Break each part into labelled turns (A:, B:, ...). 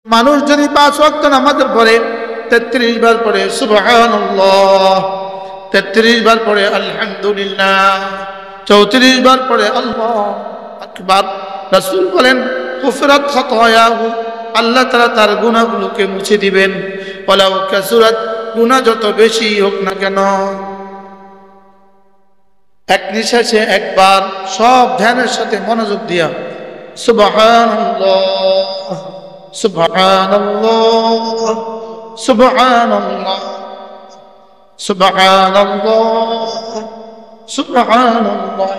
A: মানুষ যদি 5 ওয়াক্ত নামাজের পরে 33 বার পড়ে সুবহানাল্লাহ, 33 বার পড়ে আলহামদুলিল্লাহ, 34 বার পড়ে আল্লাহু আকবার, রাসূল বলেন গুফরাত খাতায়াহু, আল্লাহ তাআলা তার গুনাহগুলোকে মুছে দিবেন। ওয়ালাউ কাসুরাত, গুনাহ যত বেশি হোক না কেন। এক নিঃশ্বাসে একবার সব ধ্যানের সাথে মনোযোগ দিয়া সুবহানাল্লাহ সুবহানাল্লাহ সুবহানাল্লাহ সুবহানাল্লাহ সুবহানাল্লাহ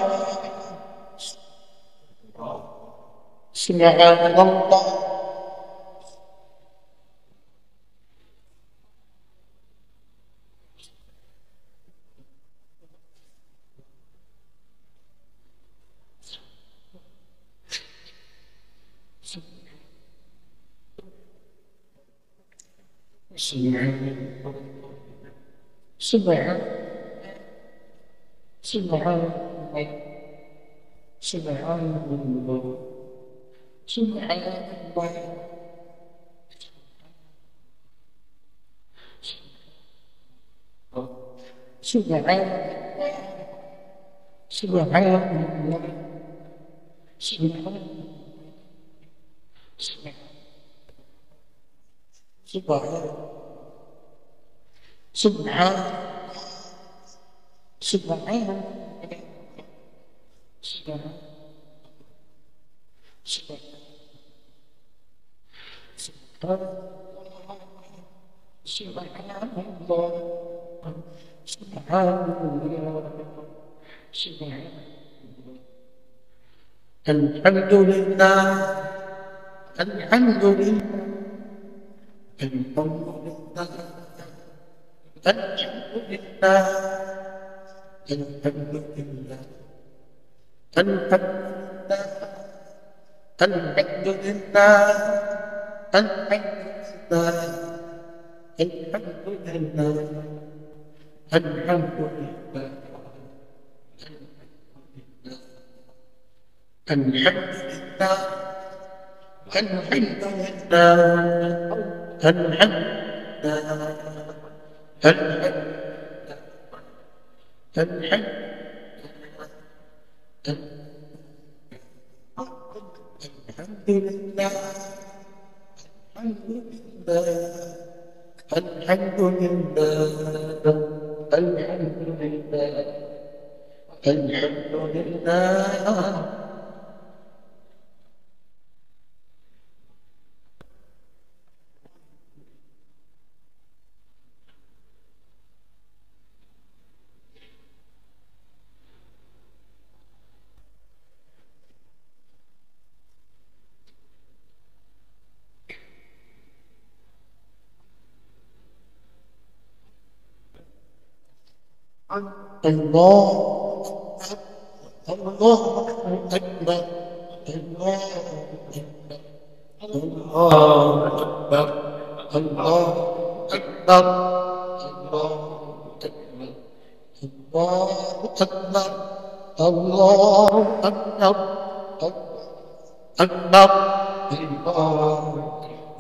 A: সুবহানাল্লাহ। Alhamdulillah, alhamdulillah, alhamdulillah, alhamdulillah, alhamdulillah, alhamdulillah, alhamdulillah, alhamdulillah, alhamdulillah, alhamdulillah. Alhamdulillah, alhamdulillah, alhamdulillah, alhamdulillah. Allah, Allah Akbar, Allah Akbar, Allah Akbar, Allah Akbar, Allah Akbar, Akbar, Allah Akbar, Allah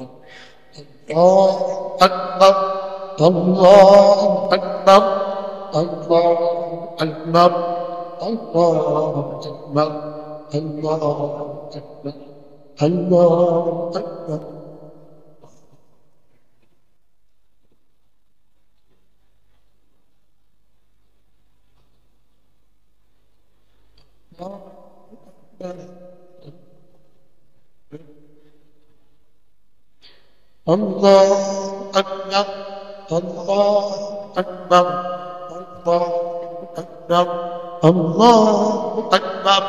A: Akbar. Allah Akbar, Allah Akbar, Allah Akbar, Allah Akbar. Allah Akbar, Allah Akbar. Allahu Akbar, Allahu Akbar, Allahu Akbar,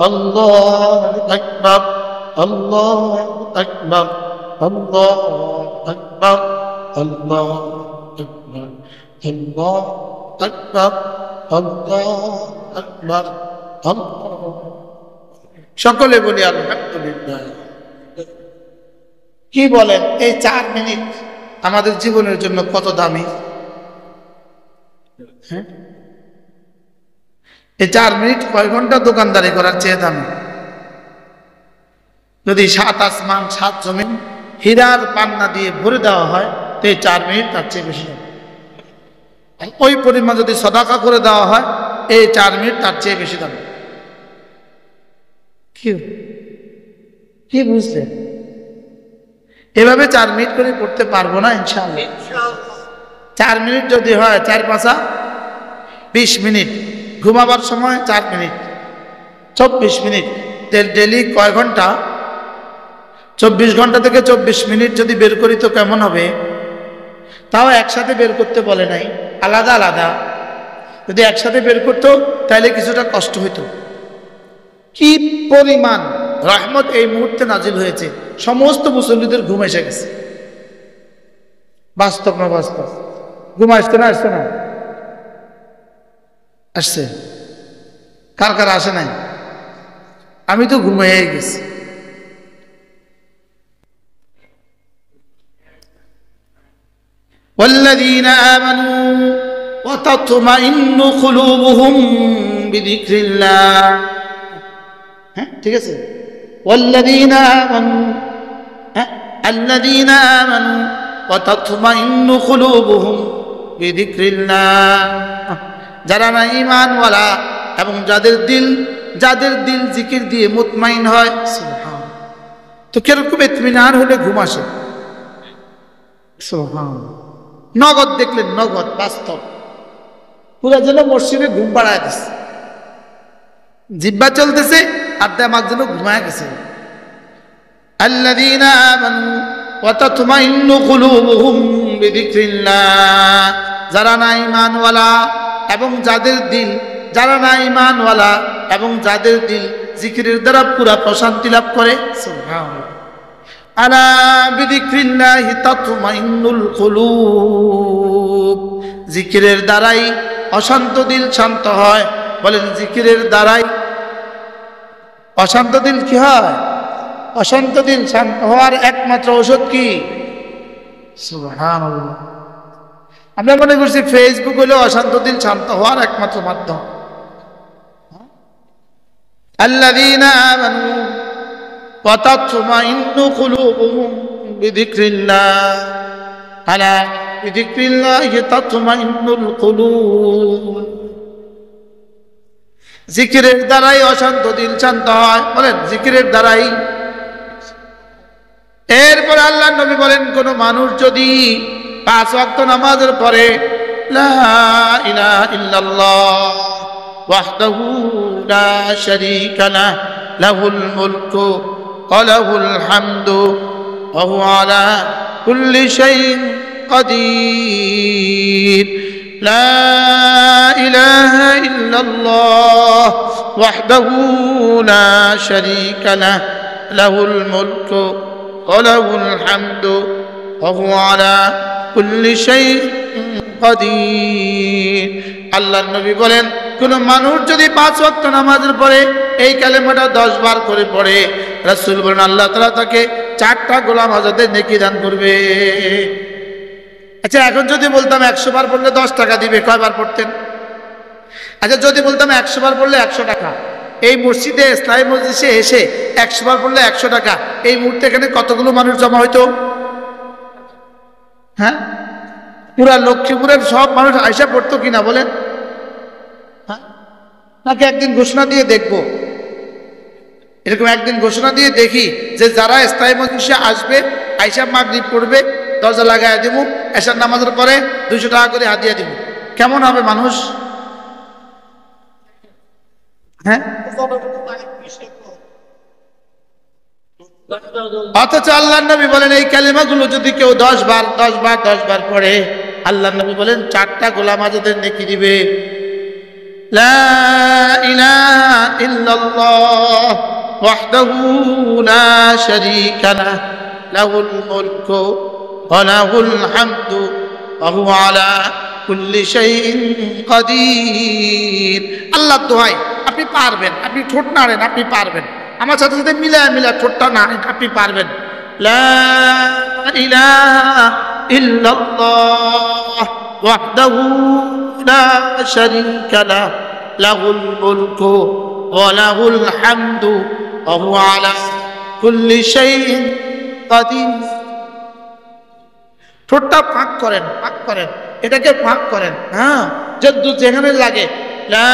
A: Allahu Akbar, Allahu Akbar, Allahu Akbar, Allahu Akbar, Allahu Akbar, Allahu। সকলে বলি আলহামদুলিল্লাহ। কি বলেন এই 4 minute আমাদের জীবনের জন্য কত দামি? এই 4 মিনিট কয় ঘন্টা দোকানদারি করার চেয়ে দামি। যদি 7 আসমান 7 জমিন হীরার পান্না দিয়ে ভরে দেওয়া হয়, তো এই 4 মিনিট তার চেয়ে বেশি হবে। ওই পরিমাণ যদি সদাকা করে দেওয়া হয়, এই 4 মিনিট তার চেয়ে বেশি দাম। কি বুঝলেন? এভাবে 4 মিনিট করে পড়তে পারবো না ইনশাআল্লাহ। 4 মিনিট যদি হয়, 4 5 20 মিনিট, ঘুমাবার সময় 4 মিনিট, 24 মিনিট। ডেলি কয় ঘন্টা? 24 ঘন্টা থেকে 24 মিনিট যদি বের করি তো কেমন হবে? তাও একসাথে বের করতে বলে নাই, আলাদা আলাদা। যদি একসাথে বের করতো তাহলে কিছুটা কষ্ট হইতো। কি পরিমাণ রহমত এই মুহূর্তে নাজিল হয়েছে, সমস্ত মুসল্লিদের ঘুম এসে গেছে। বাস্তব না বাস্তব? ঘুম আসছে না আসছে না? আসছে। কার কার আসে নাই? আমি তো ঘুমিয়ে গেছি। والذين آمنوا وتطمئن قلوبهم بذكر الله। হ্যাঁ, ঠিক আছে। والذين آمنوا الذين آمنوا وتطمئن قلوبهم بذكر الله। যারা না ঈমানওয়ালা এবং যাদের দিল জিকির দিয়ে মুতমাইন হয়। সুবহান। তো কিরকম ইতমিনান হলে ঘুম আসে? সুবহান। নগদ দেখলেন, নগদ বাস্তব। পুরা যেন মসজিদে ঘুম পাড়ায় দিচ্ছে। জিহ্বা চলতেছে আর দিমাগ যেন ঘুমায় গেছে। আল্লাযীনা আমানু ওয়া তাতমাইন্নু কুলুবুহুম বিযিকরিল্লাহ। যারা না ঈমানওয়ালা এবং যাদের দিল জিকিরের দ্বারা পুরা প্রশান্তি লাভ করে। সুবহানাল্লাহ। আলা বিযিকরিল্লাহি তাতমাইন্নুল কুলুব। জিকিরের দ্বারাই অশান্ত দিল শান্ত হয়। বলেন, জিকিরের দ্বারাই অশান্ত দিল কি হয়? অশান্ত দিল শান্ত হওয়ার একমাত্র ঔষধ কি? সুবহানাল্লাহ। আমরা মনে করছি ফেসবুক হলো অশান্ত দিল শান্ত হওয়ার একমাত্র মাধ্যম। আল্লাযীনা আমানু ওয়া তাতমাইন্নু কুলুবুহুম বিযিকরিল্লাহ। আলা বিযিকরিল্লাহি তাতমাইন্নুল কুলুব। জিকিরের দ্বারাই অশান্ত দিল শান্ত হয়। বলেন, জিকিরের দ্বারাই। এরপর আল্লাহ নবী বলেন, কোন মানুষ যদি 5 ওয়াক্ত নামাজের পরে লা ইলাহা ইল্লাল্লাহ ওয়াহদাহু লা শারীকা লাহু লাহুল মুলকু ওয়া লাহুল হামদু ওয়া হুয়া আলা কুল্লি শাইইন কাদির। লা ইলাহা ইল্লাল্লাহ ওয়াহদাহু লা শারীকা লাহু লাহুল মুলকু ওয়া লাহুল হামদু ওয়া হুয়া আলা কুল্লি শাইইন কাদির। আল্লাহর নবী বলেন, কোন মানুষ যদি 5 ওয়াক্ত নামাজের পরে এই কালেমাটা 10 বার করে পড়ে, রাসূল বলেন আল্লাহ তাআলা তাকে 4টা গোলাম আজাদের নেকি দান করবে। আচ্ছা, এখন যদি বলতাম 100 বার পড়লে 10 টাকা দিবে, কয়বার পড়তেন? আচ্ছা, যদি বলতাম 100 বার পড়লে 100 টাকা, এই মসজিদে ইসলামী মজলিসে এসে 100 বার পড়লে 100 টাকা, এই মুহূর্তে এখানে কতগুলো মানুষ জমা হইতো? হ্যাঁ, পুরা লক্ষ্মীপুরের সব মানুষ আয়সা পড়তো কিনা বলেন? হ্যাঁ, নাকি একদিন ঘোষণা দিয়ে দেখবো? এরকম একদিন ঘোষণা দিয়ে দেখি যে যারা ইসলামী মজলিসে আসবে, আয়সা মাগরিব পড়বে, দরজা লাগাই দিব, এশার নামাজের পরে 200 টাকা করে হাদিয়া দিব। কেমন হবে মানুষ? হ্যাঁ, অথচ আল্লাহর নবী বলেন এই কালিমাগুলো যদি কেউ 10 বার পড়ে, আল্লাহর নবী বলেন 4টা গোলাম আজাদের নেকি দিবে। লা ইলাহা ইল্লাল্লাহ ওয়াহদাহু লা শারীকা লাহু লাহুল মুলকু ওয়া লাহুল হামদু ওয়া হুয়া আলা কুল্লি শাইইন কাদির। আল্লাহ দোহাই, আপনি পারবেন, আপনি ঠোঁট নাড়েন, আপনি পারবেন। আমার সাথে সাথে মিলা ঠোঁটটা নাড়েন, আপনি পারবেন। লা ইলাহা ইল্লাল্লাহ ওয়াহদাহু লা শারীকা লাহু লাহুল মুলকু ওয়া লাহুল হামদু ওয়া হুয়া আলা কুল্লি শাইইন কাদির। ঠোঁটটা ফাঁক করেন, ফাঁক করেন, এটাকে ফাঁক করেন, হ্যাঁ, যেখানে লাগে। লা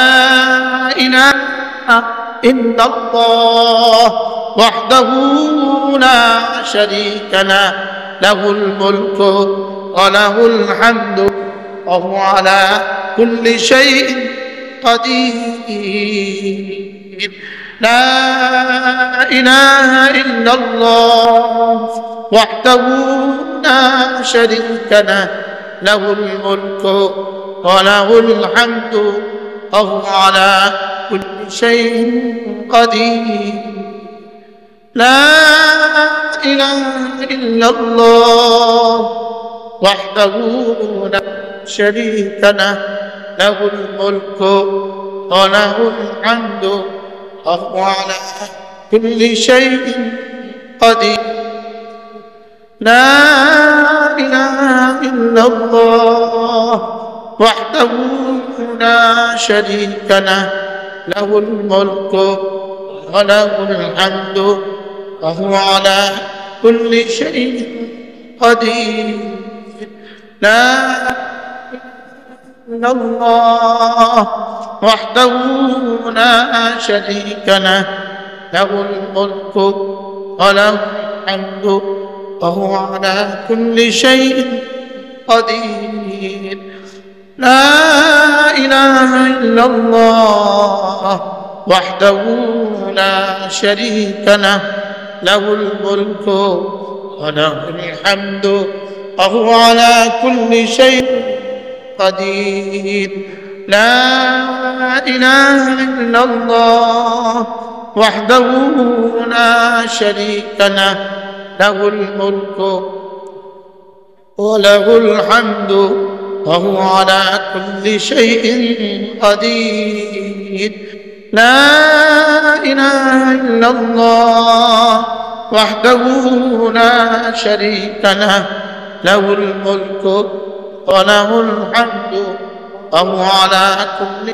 A: ইলাহা ইল্লাল্লাহ ওয়াহদাহু লা শারীকা লাহু লাহুল মুলকু ওয়া লাহুল হামদু ওয়া হুয়া আলা কুল্লি শাইইন কাদির। লা ইলাহা ইল্লাল্লাহ ওয়াহদাহু লা শারীকা লাহু লাহুল মুলকু ওয়া লাহুল হামদু ওয়া হুয়া আলা কুল্লি শাইইন কাদির। لا إله إلا الله وحده لا شريك له له الملك وله الحمد وهو على كل شيء قدير. لا إله إلا الله وحده لا شريك له له الملك وله الحمد وهو على كل شيء قدير. لا إله إلا الله وحده لا شريك له له الملك وله الحمد وهو على كل شيء قدير. لا إله إلا الله وحده لا شريك له له الملك وله الحمد وهو على كل شيء قدير. لا إله إلا الله وحده لا شريك له له الملك وله الحمد وهو على كل شيء قدير. لا إله إلا الله وحده لا شريك له له الملك وله الحمد وهو على كل